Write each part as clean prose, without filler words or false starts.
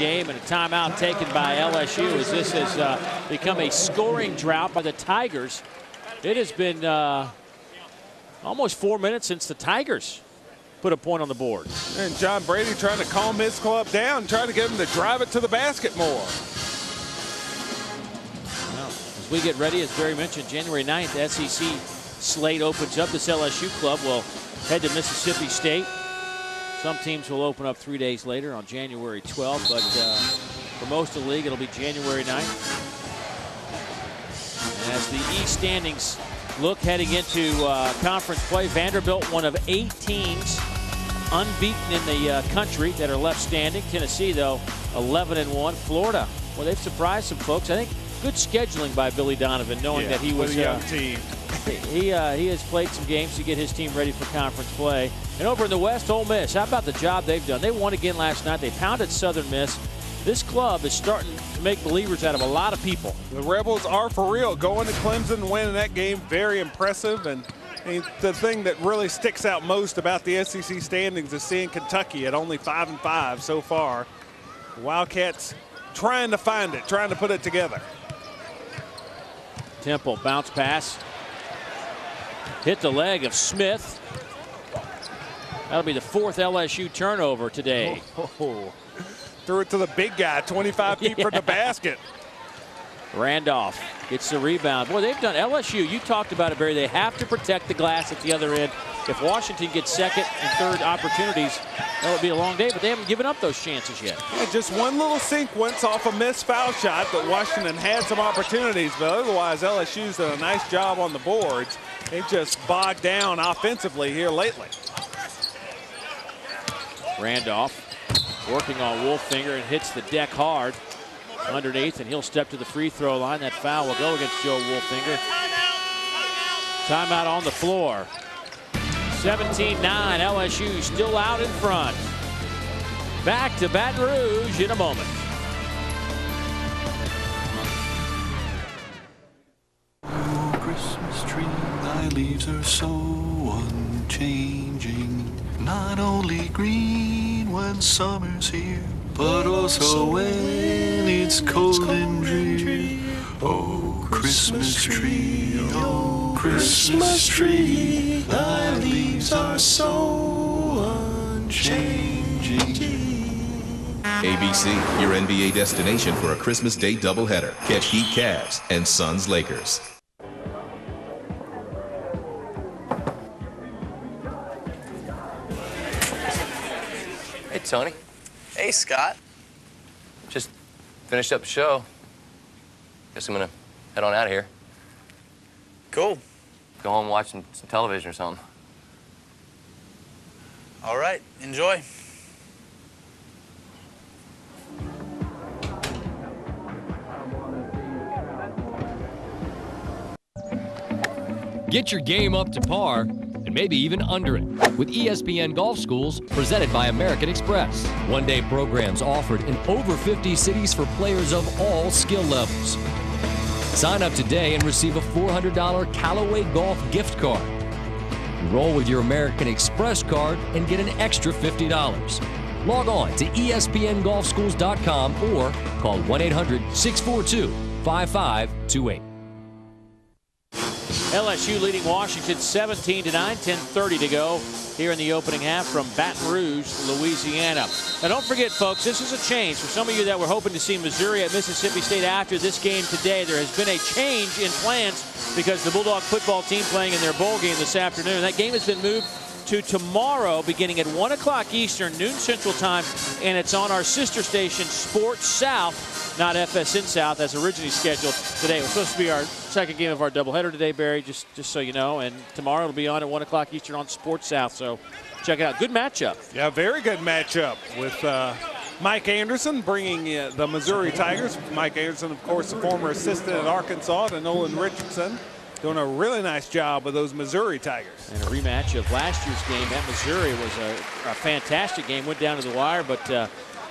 game, and a timeout taken by LSU as this has become a scoring drought by the Tigers. It has been almost 4 minutes since the Tigers put a point on the board. And John Brady trying to calm his club down, trying to get him to drive it to the basket more. Well, as we get ready, as Barry mentioned, January 9th, the SEC slate opens up. This LSU club will head to Mississippi State. Some teams will open up 3 days later on January 12th, but for most of the league, it'll be January 9th. And as the East standings look heading into conference play, Vanderbilt, one of 8 teams unbeaten in the country that are left standing. Tennessee, though, 11-1. Florida, well, they've surprised some folks. I think good scheduling by Billy Donovan, knowing that he was a young team. He has played some games to get his team ready for conference play. And over in the West, Ole Miss, how about the job they've done? They won again last night. They pounded Southern Miss. This club is starting to make believers out of a lot of people. The Rebels are for real. Going to Clemson and winning that game, very impressive. And the thing that really sticks out most about the SEC standings is seeing Kentucky at only 5-5 so far. Wildcats trying to find it, trying to put it together. Temple, bounce pass. Hit the leg of Smith. That'll be the 4th LSU turnover today. Threw it to the big guy, 25 feet from the basket. Randolph gets the rebound. Boy, they've done LSU. You talked about it, Barry. They have to protect the glass at the other end. If Washington gets second and third opportunities, that'll be a long day, but they haven't given up those chances yet. Yeah, just one little sequence off a missed foul shot, but Washington had some opportunities, but otherwise LSU's done a nice job on the boards. They just bogged down offensively here lately. Randolph working on Wolfinger and hits the deck hard underneath, and he'll step to the free throw line. That foul will go against Joe Wolfinger. Timeout on the floor. 17-9, LSU still out in front. Back to Baton Rouge in a moment. Oh, Christmas tree, thy leaves are so unchanging. Not only green when summer's here, but also when it's cold and drear. Oh, Christmas tree, oh, Christmas tree, thy leaves are so unchanging. ABC, your NBA destination for a Christmas Day doubleheader. Catch Heat Cavs and Suns Lakers. Hey, Tony. Hey, Scott. Just finished up the show. Guess I'm gonna head on out of here. Cool. Go home watching some television or something. All right, enjoy. Get your game up to par and maybe even under it with ESPN Golf Schools presented by American Express. One-day programs offered in over 50 cities for players of all skill levels. Sign up today and receive a $400 Callaway Golf gift card. Enroll with your American Express card and get an extra $50. Log on to ESPNGolfSchools.com or call 1-800-642-5528. LSU leading Washington 17-9, 10:30 to go here in the opening half from Baton Rouge, Louisiana. Now don't forget, folks, this is a change. For some of you that were hoping to see Missouri at Mississippi State after this game today, there has been a change in plans because the Bulldog football team playing in their bowl game this afternoon. That game has been moved to tomorrow beginning at 1 o'clock Eastern, noon Central Time, and it's on our sister station, Sports South, not FSN South, as originally scheduled today. It was supposed to be our second game of our doubleheader today, Barry, just so you know, and tomorrow it'll be on at 1 o'clock Eastern on Sports South, so check it out. Good matchup. Yeah, very good matchup with Mike Anderson bringing the Missouri Tigers. Mike Anderson, of course, the former assistant at Arkansas, to Nolan Richardson, doing a really nice job with those Missouri Tigers. And a rematch of last year's game at Missouri was a fantastic game. Went down to the wire, but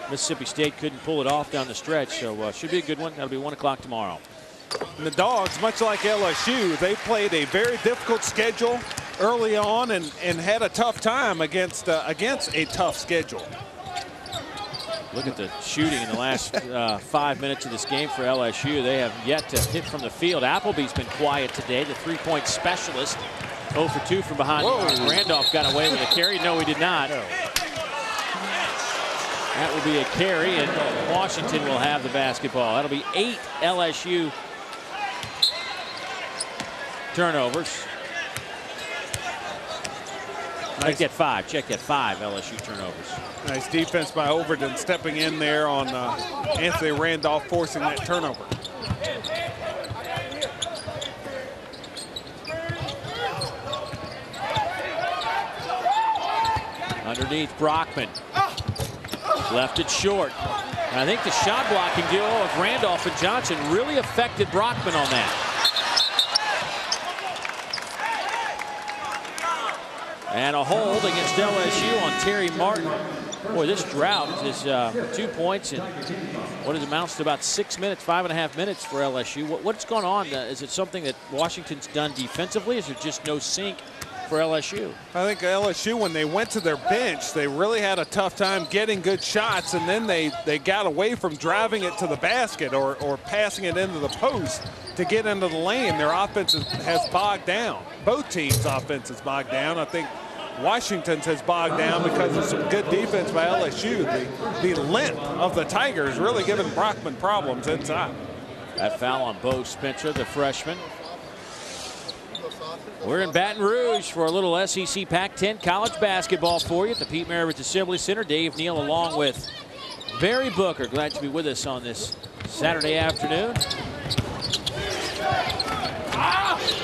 Mississippi State couldn't pull it off down the stretch. So should be a good one. That'll be 1 o'clock tomorrow. And the Dogs, much like LSU, they played a very difficult schedule early on and had a tough time against a tough schedule. Look at the shooting in the last 5 minutes of this game for LSU. They have yet to hit from the field. Appleby's been quiet today, the three-point specialist. 0 for 2 from behind. Randolph got away with a carry. No, he did not. No. That will be a carry, and Washington will have the basketball. That'll be 8 LSU turnovers. Check that 5. Check that 5 LSU turnovers. Nice defense by Overton, stepping in there on Anthony Randolph, forcing that turnover. Underneath, Brockman. Left it short. And I think the shot blocking duo of Randolph and Johnson really affected Brockman on that. And a hold against LSU on Terry Martin. Boy, this drought is 2 points in what it amounts to about 6 minutes, 5.5 minutes for LSU. What's going on? Is it something that Washington's done defensively? Is there just no sync for LSU? I think LSU, when they went to their bench, they really had a tough time getting good shots, and then they got away from driving it to the basket or passing it into the post to get into the lane. Their offense has bogged down. Both teams' offense has bogged down. I think Washington's has bogged down because of some good defense by LSU. The length of the Tigers really giving Brockman problems inside. That foul on Bo Spencer, the freshman. We're in Baton Rouge for a little SEC Pac-10 college basketball for you at the Pete Maravich Assembly Center. Dave Neal along with Barry Booker. Glad to be with us on this Saturday afternoon.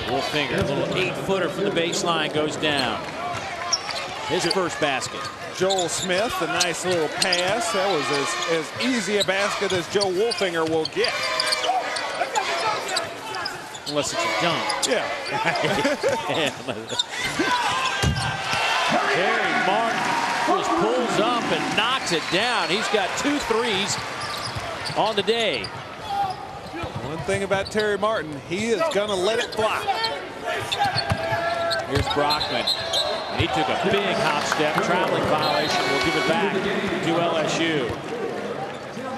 Wolfinger, a little 8-footer from the baseline, goes down. His first basket. Joel Smith, a nice little pass. That was as easy a basket as Joe Wolfinger will get. Unless it's a dunk. Yeah. Terry Martin just pulls up and knocks it down. He's got 2 threes on the day. One thing about Terry Martin, he is going to let it fly. Here's Brockman. And he took a big hop step. Traveling violation. We'll give it back to LSU.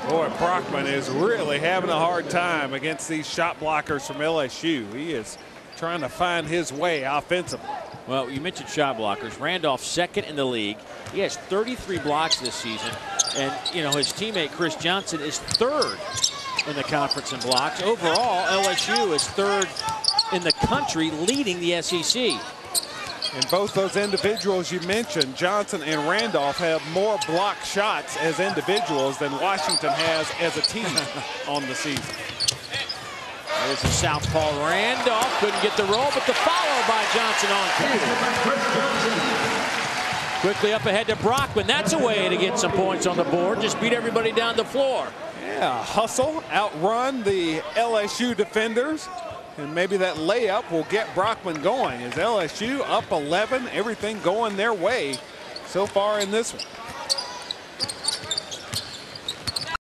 Boy, Brockman is really having a hard time against these shot blockers from LSU. He is trying to find his way offensively. Well, you mentioned shot blockers. Randolph second in the league. He has 33 blocks this season. And, you know, his teammate Chris Johnson is third in the conference in blocks. Overall, LSU is third in the country, leading the SEC. And both those individuals you mentioned, Johnson and Randolph, have more block shots as individuals than Washington has as a team on the season. There's the southpaw Randolph. Couldn't get the roll, but the follow by Johnson on cue. Quickly up ahead to Brockman. That's a way to get some points on the board. Just beat everybody down the floor. Yeah, hustle, outrun the LSU defenders. And maybe that layup will get Brockman going. As LSU up 11, everything going their way so far in this one.